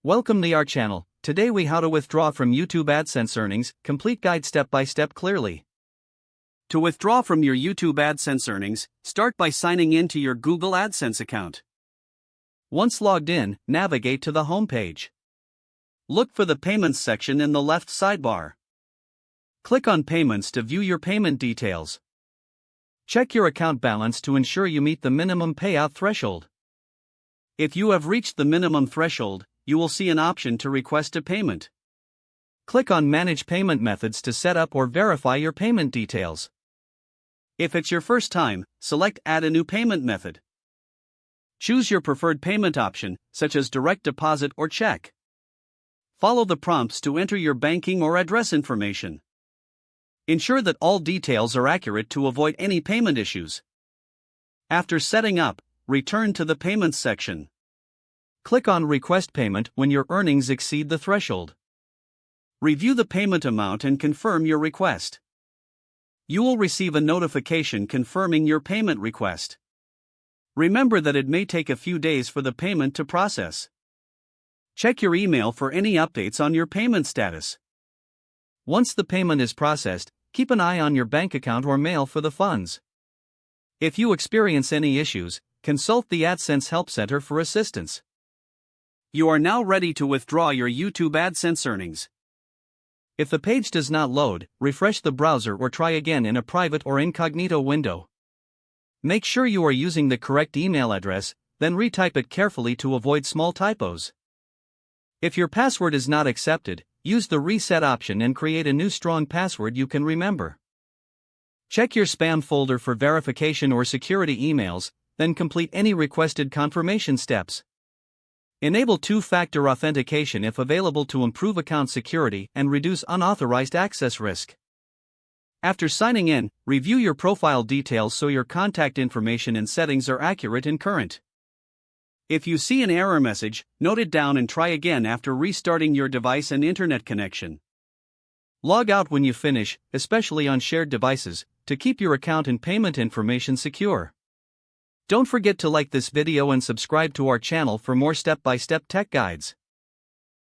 Welcome to our channel. Today we how to withdraw from YouTube AdSense earnings, complete guide step by step clearly. To withdraw from your YouTube AdSense earnings, start by signing in to your Google AdSense account. Once logged in, navigate to the home page. Look for the Payments section in the left sidebar. Click on Payments to view your payment details. Check your account balance to ensure you meet the minimum payout threshold. If you have reached the minimum threshold, you will see an option to request a payment. Click on Manage Payment Methods to set up or verify your payment details. If it's your first time, select Add a new payment method. Choose your preferred payment option, such as direct deposit or check. Follow the prompts to enter your banking or address information. Ensure that all details are accurate to avoid any payment issues. After setting up, return to the Payments section. Click on Request Payment when your earnings exceed the threshold. Review the payment amount and confirm your request. You will receive a notification confirming your payment request. Remember that it may take a few days for the payment to process. Check your email for any updates on your payment status. Once the payment is processed, keep an eye on your bank account or mail for the funds. If you experience any issues, consult the AdSense Help Center for assistance. You are now ready to withdraw your YouTube AdSense earnings. If the page does not load, refresh the browser or try again in a private or incognito window. Make sure you are using the correct email address, then retype it carefully to avoid small typos. If your password is not accepted, use the reset option and create a new strong password you can remember. Check your spam folder for verification or security emails, then complete any requested confirmation steps. Enable two-factor authentication if available to improve account security and reduce unauthorized access risk. After signing in, review your profile details so your contact information and settings are accurate and current. If you see an error message, note it down and try again after restarting your device and internet connection. Log out when you finish, especially on shared devices, to keep your account and payment information secure. Don't forget to like this video and subscribe to our channel for more step-by-step tech guides.